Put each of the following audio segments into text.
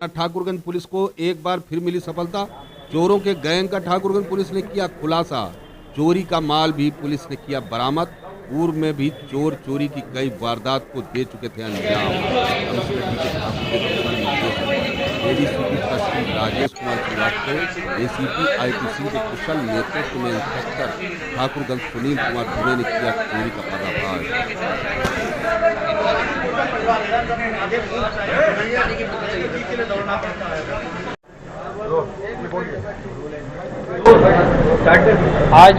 Thakurganj police को एक बार फिर मिली सफलता। चोरों के गैंग का ठाकुरगंज पुलिस ने किया खुलासा। चोरी का माल भी पुलिस ने किया बरामद। पूर्व में भी चोर चोरी की कई वारदात को दे चुके थे अंजाम। कमिश्नर डी के ठाकुर के दिशा निर्देशन पर एडीसीपी तहसील राजेश कुमार श्रीवास्तव, एसीपी आईटीसी के कुशल नेतृत्व में इंस्पेक्टर ठाकुरगंज सुनील कुमार दुबे ने किया चोरी का पर्दाफाश। आज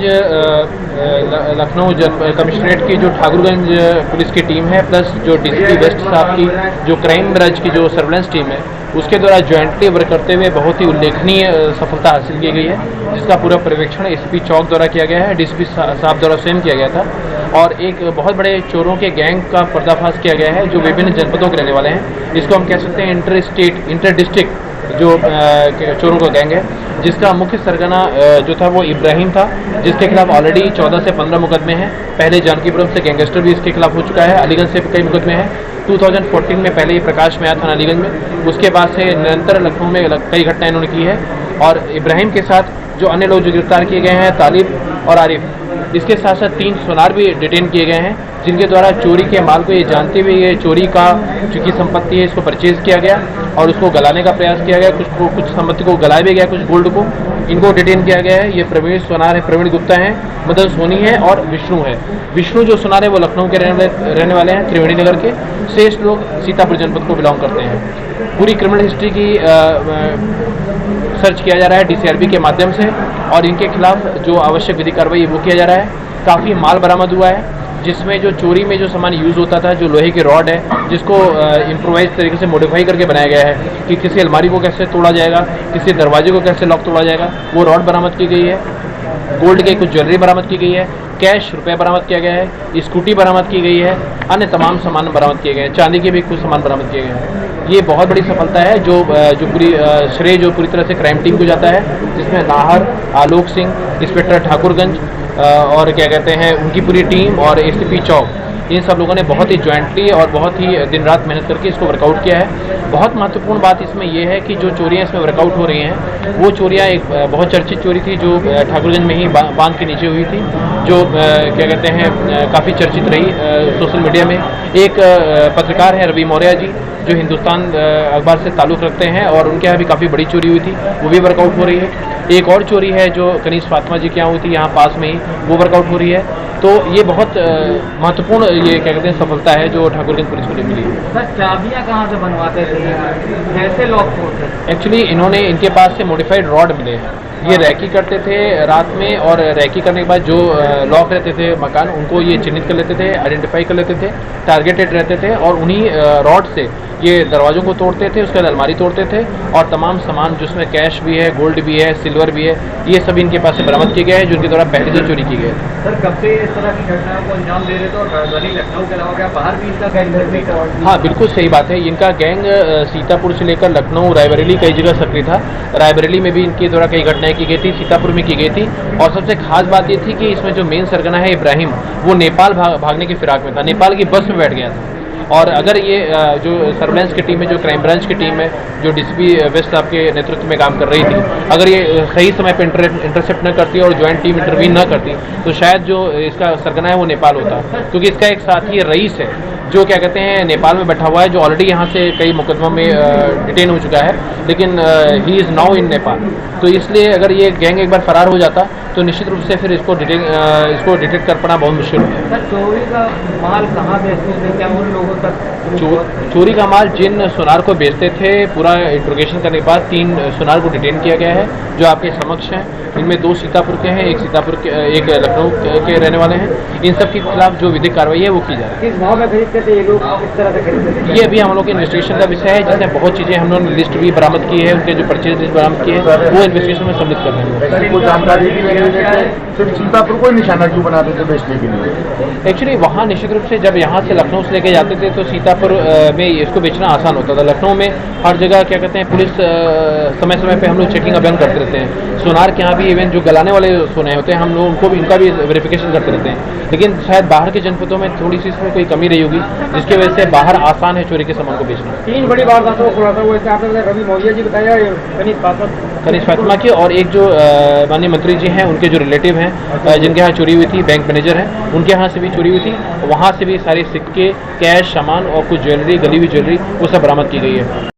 लखनऊ कमिश्नरेट की जो ठाकुरगंज पुलिस की टीम है प्लस जो डीसीपी वेस्ट साहब की जो क्राइम ब्रांच की जो सर्वेलेंस टीम है उसके द्वारा ज्वाइंटली वर्क करते हुए बहुत ही उल्लेखनीय सफलता हासिल की गई है, जिसका पूरा पर्यवेक्षण एसपी चौक द्वारा किया गया है, डीसीपी साहब द्वारा स्वयं किया गया था और एक बहुत बड़े चोरों के गैंग का पर्दाफाश किया गया है जो विभिन्न जनपदों के रहने वाले हैं। इसको हम कह सकते हैं इंटर डिस्ट्रिक्ट जो चोरों का गैंग है, जिसका मुख्य सरगना जो था वो इब्राहिम था, जिसके खिलाफ ऑलरेडी 14 से 15 मुकदमे हैं। पहले जानकीपुरम से गैंगस्टर भी इसके खिलाफ हो चुका है, अलीगंज से कई मुकदमे हैं। 2014 में पहले ये प्रकाश में आया था अलीगंज में, उसके बाद से निरंतर लखनऊ में कई घटनाएं इन्होंने की है। और इब्राहिम के साथ जो अन्य लोग जो गिरफ्तार किए गए हैं तालिब और आरिफ, इसके साथ साथ 3 सोनार भी डिटेन किए गए हैं, जिनके द्वारा चोरी के माल को ये जानते हुए ये चोरी का चूँकि संपत्ति है इसको परचेज किया गया और उसको गलाने का प्रयास किया गया। कुछ संपत्ति को गलाया भी गया, कुछ गोल्ड को इनको डिटेन किया गया है। ये प्रवीण सोनार है, प्रवीण गुप्ता है, मदन सोनी है और विष्णु है। विष्णु जो सोनार है वो लखनऊ के रहने वाले हैं, त्रिवेणी नगर के। शेष लोग सीतापुर जनपद को बिलोंग करते हैं। पूरी क्रिमिनल हिस्ट्री की सर्च किया जा रहा है डीसीआरबी के माध्यम से और इनके खिलाफ जो आवश्यक विधि कार्रवाई वो किया जा रहा है। काफ़ी माल बरामद हुआ है, जिसमें जो चोरी में जो सामान यूज़ होता था, जो लोहे के रॉड है जिसको इम्प्रोवाइज तरीके से मॉडिफाई करके बनाया गया है कि किसी अलमारी को कैसे तोड़ा जाएगा, किसी दरवाजे को कैसे लॉक तोड़ा जाएगा, वो रॉड बरामद की गई है। गोल्ड के कुछ ज्वेलरी बरामद की गई है, कैश रुपये बरामद किया गया है, स्कूटी बरामद की गई है, अन्य तमाम सामान बरामद किए गए हैं, चांदी के भी कुछ सामान बरामद किए गए हैं। ये बहुत बड़ी सफलता है जो पूरी श्रेय जो पूरी तरह से क्राइम टीम को जाता है, जिसमें नाहर, आलोक सिंह, इंस्पेक्टर ठाकुरगंज और क्या कहते हैं उनकी पूरी टीम और एसीपी चौक, इन सब लोगों ने बहुत ही ज्वाइंटली और बहुत ही दिन रात मेहनत करके इसको वर्कआउट किया है। बहुत महत्वपूर्ण बात इसमें यह है कि जो चोरियां इसमें वर्कआउट हो रही हैं वो चोरियां एक बहुत चर्चित चोरी थी जो ठाकुरगंज में ही बांध के नीचे हुई थी, जो क्या कहते हैं काफ़ी चर्चित रही सोशल मीडिया में। एक पत्रकार है रवि मौर्य जी जो हिंदुस्तान अखबार से ताल्लुक़ रखते हैं और उनके यहाँ भी काफ़ी बड़ी चोरी हुई थी, वो भी वर्कआउट हो रही है। एक और चोरी है जो कनीज फातिमा जी के यहाँ हुई थी यहाँ पास में ही, वो वर्कआउट हो रही है। तो ये बहुत महत्वपूर्ण ये क्या कहते हैं सफलता है जो ठाकुरगंज पुलिस को मिली है। सर चाबियाँ कहाँ से बनवाते थे, कैसे लॉक खोलते थे? एक्चुअली इन्होंने इनके पास से मॉडिफाइड रॉड मिले हैं, ये रैकी करते थे रात में और रैकी करने के बाद जो लॉक रहते थे मकान उनको ये चिन्हित कर लेते थे, आइडेंटिफाई कर लेते थे, टारगेटेड रहते थे और उन्हीं रॉड से ये दरवाजों को तोड़ते थे, उसके बाद अलमारी तोड़ते थे और तमाम सामान जिसमें कैश भी है, गोल्ड भी है, सिल्वर भी है, ये सभी इनके पास से बरामद किए गए हैं जो इनके द्वारा पहले से चोरी की गए। सर कब से इस तरह की घटनाओं को अंजाम दे रहे थे और राजधानी लखनऊ के अलावा क्या बाहर भी इनका गैंग सक्रिय था? हाँ बिल्कुल सही बात है, इनका गैंग सीतापुर से लेकर लखनऊ, रायबरेली कई जगह सक्रिय था। रायबरेली में भी इनके द्वारा कई घटनाएं की गई थी, सीतापुर में की गई थी और सबसे खास बात ये थी कि इसमें जो मेन सरगना है इब्राहिम, वो नेपाल भागने की फिराक में था, नेपाल की बस में बैठ गया था। और अगर ये जो सर्वेलेंस की टीम है, जो क्राइम ब्रांच की टीम है, जो डीसीपी वेस्ट साहब के नेतृत्व में काम कर रही थी, अगर ये सही समय पर इंटरसेप्ट न करती और ज्वाइंट टीम इंटरवीन न करती तो शायद जो इसका सरगना है वो नेपाल होता, क्योंकि इसका एक साथी रईस है जो क्या कहते हैं नेपाल में बैठा हुआ है, जो ऑलरेडी यहाँ से कई मुकदमों में डिटेन हो चुका है, लेकिन he is now in Nepal. तो इसलिए अगर ये गैंग एक बार फरार हो जाता तो निश्चित रूप से फिर इसको डिटेक्ट कर पाना बहुत मुश्किल होता है। चोरी का माल कहाँ बेचते थे, क्या उन लोगों तक? चोरी का माल जिन सुनार को बेचते थे, पूरा इंट्रोगेशन करने के बाद 3 सुनार को डिटेन किया गया है जो आपके समक्ष हैं। इनमें 2 सीतापुर के हैं, एक लखनऊ के रहने वाले हैं। इन सब के खिलाफ जो विधिक कार्रवाई है वो की जा रही है। किस भाव में खरीदते थे ये लोग, किस तरह से खरीदते थे? ये अभी हम लोग के इन्वेस्टिगेशन का विषय है, जिसमें बहुत चीज़ें हम लोगों ने लिस्ट भी बरामद की है, उनके जो परचेज लिस्ट बरामद की है वो इन्वेस्टिगेशन में सम्मिलित कर रहे हैं। जानकारी सिर्फ सीतापुर को ही निशाना क्यों बनाते थे बेचने के लिए? एक्चुअली वहाँ निश्चित रूप से जब यहाँ से लखनऊ से लेके जाते थे तो सीतापुर में इसको बेचना आसान होता था। लखनऊ में हर जगह क्या कहते हैं पुलिस समय समय पे हम लोग चेकिंग अभियान करते रहते हैं। सोनार के यहाँ भी इवन जो गलाने वाले सोने होते हैं हम लोग उनको भी उनका भी वेरिफिकेशन करते रहते हैं। लेकिन शायद बाहर के जनपदों में थोड़ी सी इसमें कोई कमी रही होगी जिसकी वजह से बाहर आसान है चोरी के सामान को बेचना। 3 बड़ी वारदातों को खुलासा हुआ है, आपने रवि मौर्य जी बताया, कनिष्ठ फातिमा की और एक जो माननीय मंत्री जी हैं उनके जो रिलेटिव हैं जिनके यहाँ चोरी हुई थी, बैंक मैनेजर हैं, उनके यहाँ से भी चोरी हुई थी। वहाँ से भी सारे सिक्के, कैश, सामान और कुछ ज्वेलरी, गली हुई ज्वेलरी वो सब बरामद की गई है।